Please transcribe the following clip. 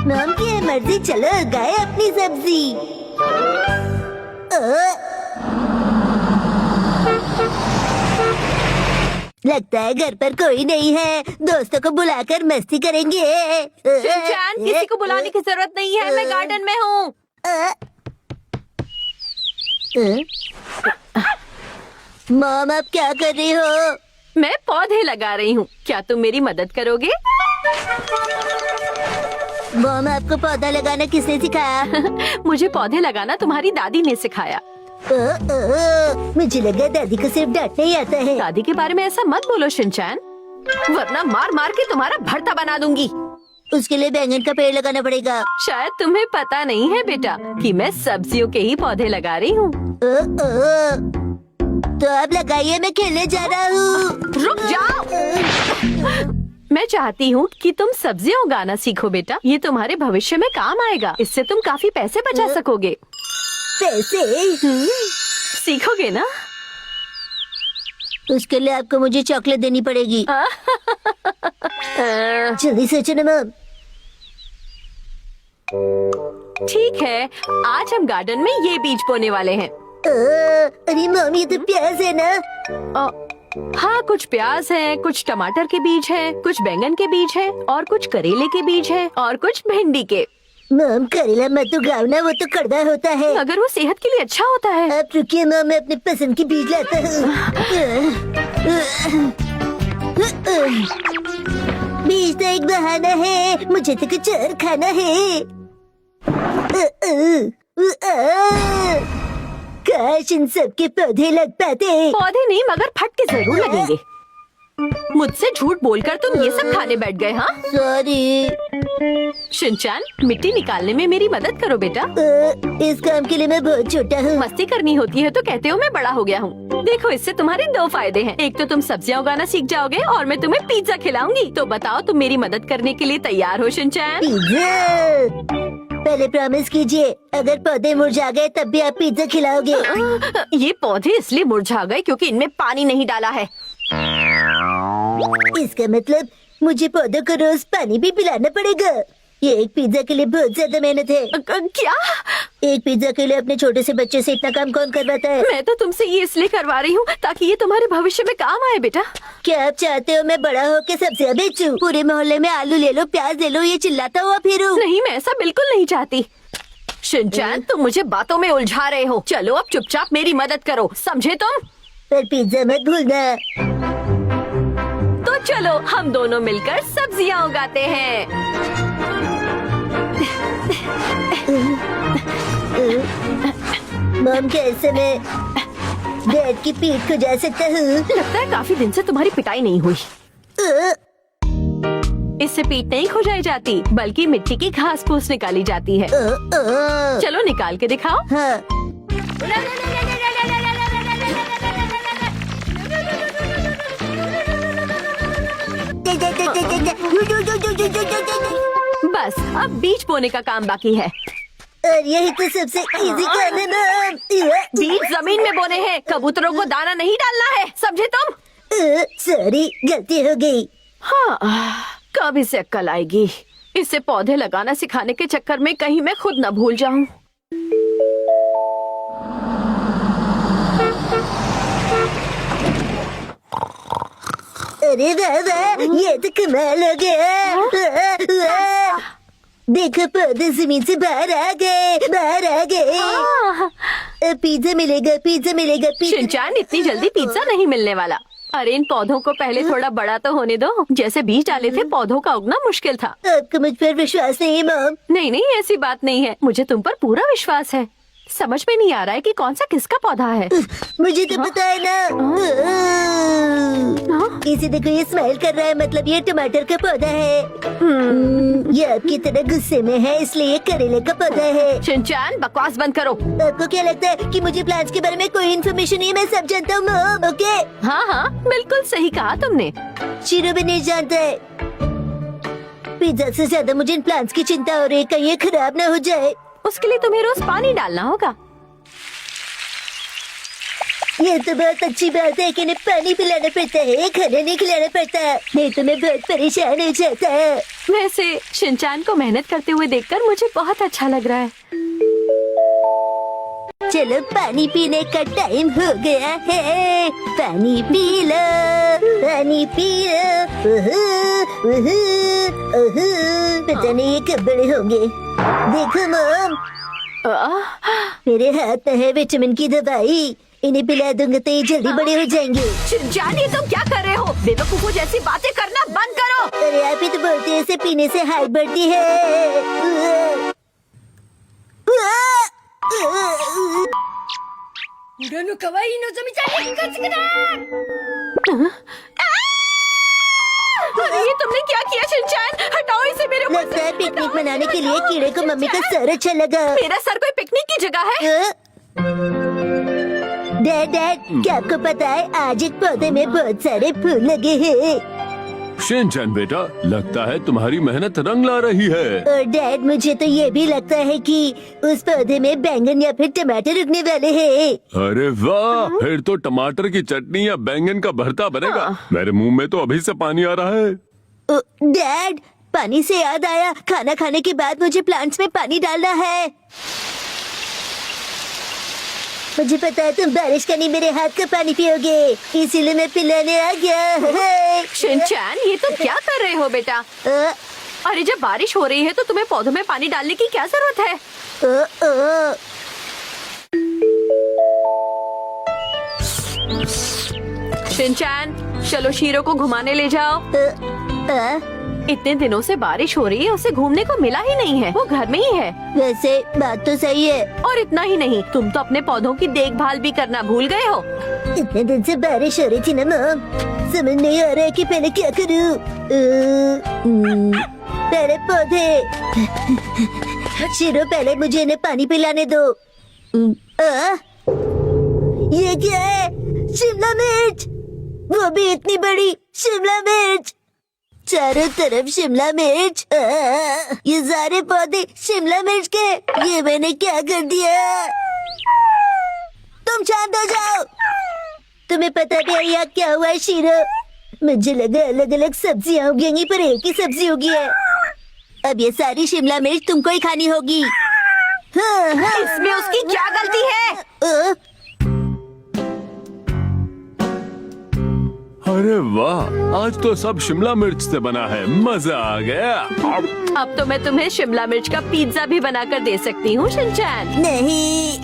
Mom की है मर्जी, चलो उगाए अपनी सब्जी। लगता है घर पर कोई नहीं है, दोस्तों को बुलाकर मस्ती करेंगे। शिनचैन, किसी को बुलाने की जरूरत नहीं है, मैं गार्डन में हूँ। मॉम आप क्या कर रही हो? मैं पौधे लगा रही हूँ, क्या तुम मेरी मदद करोगे? मॉम आपको पौधा लगाना किसने सिखाया? मुझे पौधे लगाना तुम्हारी दादी ने सिखाया। मुझे लगा दादी को सिर्फ डांटना ही आता है। दादी के बारे में ऐसा मत बोलो शिनचैन, वरना मार मार के तुम्हारा भरता बना दूंगी। उसके लिए बैंगन का पेड़ लगाना पड़ेगा। शायद तुम्हें पता नहीं है बेटा कि मैं सब्जियों के ही पौधे लगा रही हूँ। तो आप लगाइए, मैं खेलने जा रहा हूँ। रुक जाओ। मैं चाहती हूँ कि तुम सब्जियाँ उगाना सीखो बेटा, ये तुम्हारे भविष्य में काम आएगा। इससे तुम काफी पैसे बचा सकोगे। पैसे? सीखोगे ना? उसके लिए आपको मुझे चॉकलेट देनी पड़ेगी। जल्दी सोचो ना मॉम। ठीक है, आज हम गार्डन में ये बीज बोने वाले हैं। अरे मॉम, ये तो प्याज है ना? हाँ, कुछ प्याज है, कुछ टमाटर के बीज है, कुछ बैंगन के बीज है, और कुछ करेले के बीज है, और कुछ भिंडी के। मॉम करेला मत उगाओ ना, वो तो कड़वा होता है। अगर वो सेहत के लिए अच्छा होता है। आप रुकिए मॉम, मैं अपने पसंद की बीज लाता हूँ। बीज तो एक बहाना है, मुझे तो कुछ और खाना है। काश इन सबके पौधे लग पाते। पौधे नहीं, मगर फटके जरूर लगेंगे। मुझसे झूठ बोलकर तुम ये सब खाने बैठ गए, हाँ? सॉरी। शिनचैन, मिट्टी निकालने में मेरी मदद करो बेटा। इस काम के लिए मैं बहुत छोटा हूँ। मस्ती करनी होती है तो कहते हो मैं बड़ा हो गया हूँ। देखो, इससे तुम्हारे दो फायदे हैं। एक तो तुम सब्जियाँ उगाना सीख जाओगे और मैं तुम्हें पिज्जा खिलाऊंगी। तो बताओ, तुम मेरी मदद करने के लिए तैयार हो शिनचैन? पिज्जा? पहले प्रॉमिस कीजिए, अगर पौधे मुरझा गए तब भी आप पिज्जा खिलाओगे। ये पौधे इसलिए मुरझा गए क्योंकि इनमें पानी नहीं डाला है। इसका मतलब मुझे पौधों को रोज पानी भी पिलाना पड़ेगा। ये एक पिज्जा के लिए बहुत ज्यादा मेहनत है। क्या? एक पिज्जा के लिए अपने छोटे से बच्चे से इतना काम कौन करवाता है? मैं तो तुमसे ये इसलिए करवा रही हूँ ताकि ये तुम्हारे भविष्य में काम आए बेटा। क्या आप चाहते हो मैं बड़ा होके सब्जियां बेचूं? पूरे मोहल्ले में आलू ले लो, प्याज ले लो, ये चिल्लाता हुआ फिरूं? नहीं, मैं ऐसा बिल्कुल नहीं चाहती। शिनचैन, तुम मुझे बातों में उलझा रहे हो। चलो अब चुपचाप मेरी मदद करो, समझे तुम? पर पिज्जा मत भूलना। तो चलो हम दोनों मिलकर सब्जियाँ उगाते हैं। मॉम, कैसे मैं डैड की पीठ को जा सकता हूँ? लगता है काफी दिन से तुम्हारी पिटाई नहीं हुई। इससे पीठ नहीं खुजाई जाती, बल्कि मिट्टी की घास फूस निकाली जाती है। चलो निकाल के दिखाओ। हाँ। बस अब बीज बोने का काम बाकी है। और यही तो सबसे इजी काम है मॉम। बीज जमीन में बोने हैं, कबूतरों को दाना नहीं डालना है, समझे तुम? सॉरी, गलती हो गई। हाँ, कब इसे अक्ल आएगी? इसे पौधे लगाना सिखाने के चक्कर में कहीं मैं खुद न भूल जाऊं। अरे वाह वाह, ये तो कमाल हो गया। देखो, पौधे जमीन से बाहर आ गए, बाहर आ गए। पिज्जा मिलेगा, पिज्जा मिलेगा, पिज्जा। शिनचैन, इतनी जल्दी पिज्जा नहीं मिलने वाला। अरे इन पौधों को पहले थोड़ा बड़ा तो होने दो। जैसे बीज डाले थे, पौधों का उगना मुश्किल था। आपको मुझ पर विश्वास नहीं है मॉम? नहीं नहीं, ऐसी बात नहीं है, मुझे तुम पर पूरा विश्वास है। समझ में नहीं आ रहा है कि कौन सा किसका पौधा है। मुझे तो पता है ना। इसे देखो, ये स्माइल कर रहा है, मतलब ये टमाटर का पौधा है। ये आपकी तरह गुस्से में है, इसलिए ये करेले का पौधा है। शिनचैन, बकवास बंद करो। आपको क्या लगता है कि मुझे प्लांट्स के बारे में कोई इन्फॉर्मेशन नहीं? मैं सब जानता हूँ मॉम। ओके? हाँ हाँ, बिल्कुल सही कहा तुमने। शीरो भी नहीं जानता है। पिज्जा से ज्यादा मुझे इन प्लांट्स की चिंता हो रही है, कहीं ये खराब ना हो जाए। उसके लिए तुम्हें रोज पानी डालना होगा। ये तो बहुत अच्छी बात है कि इन्हें पानी पिलाना पड़ता है, खाना नहीं खिलाना पड़ता, नहीं तो मैं बहुत परेशान हो जाता है। वैसे शिनचैन को मेहनत करते हुए देखकर मुझे बहुत अच्छा लग रहा है। चलो पानी पीने का टाइम हो गया है, पानी पी लो, पानी पी लो। पता नहीं ये कब बड़े होंगे। देखो मॉम, मेरे हाथ में है विटामिन की दवाई, इन्हें पिला दूंगा तो ये जल्दी बड़े हो जाएंगे। शिनचैन, ये तुम क्या कर रहे हो? बेवकूफों जैसी बातें करना बंद करो। अरे आप ही तो बोलते हैं इसे पीने से हाइट बढ़ती है। ये तुमने क्या किया शिनचैन? हटाओ इसे मेरे ऊपर लगता से। है पिकनिक मनाने के लिए कीड़े को मम्मी का सर अच्छा लगा। मेरा सर कोई पिकनिक की जगह है? डैड, क्या आपको पता है आज एक पौधे में बहुत सारे फूल लगे हैं? शिनचैन बेटा, लगता है तुम्हारी मेहनत रंग ला रही है। और डैड, मुझे तो ये भी लगता है कि उस पौधे में बैंगन या फिर टमाटर उगने वाले हैं। अरे वाह, फिर तो टमाटर की चटनी या बैंगन का भरता बनेगा। मेरे मुंह में तो अभी से पानी आ रहा है। डैड, पानी से याद आया, खाना खाने के बाद मुझे प्लांट्स में पानी डालना है। मुझे पता है तुम बारिश का नहीं मेरे हाथ का पानी पियोगे, इसीलिए मैं पिलाने आ गया। शिनचैन, ये तुम क्या कर रहे हो बेटा? अरे जब बारिश हो रही है तो तुम्हें पौधों में पानी डालने की क्या जरूरत है? शिनचैन, चलो शीरो को घुमाने ले जाओ। इतने दिनों से बारिश हो रही है, उसे घूमने को मिला ही नहीं है। वो घर में ही है। वैसे बात तो सही है। और इतना ही नहीं, तुम तो अपने पौधों की देखभाल भी करना भूल गए हो। इतने दिन से बारिश हो रही थी ना मॉम, समझ नहीं आ रहा है कि पहले क्या करूं। पहले पौधे। शीरो, पहले मुझे इन्हें पानी पिलाने दो। ये क्या है? शिमला मिर्च, वो भी इतनी बड़ी शिमला मिर्च, चारों तरफ शिमला मिर्च। ये सारे पौधे शिमला मिर्च के, ये मैंने क्या कर दिया? तुम शांत हो जाओ। तुम्हें पता भी है यहाँ क्या हुआ है शीरो? मुझे लगा अलग अलग सब्जियां उगेंगी, पर एक ही सब्जी उगी है। अब ये सारी शिमला मिर्च तुमको ही खानी होगी। हाँ। इसमें उसकी क्या गलती है? अरे वाह, आज तो सब शिमला मिर्च से बना है, मजा आ गया। अब तो मैं तुम्हें शिमला मिर्च का पिज्जा भी बनाकर दे सकती हूँ शिनचैन। नहीं,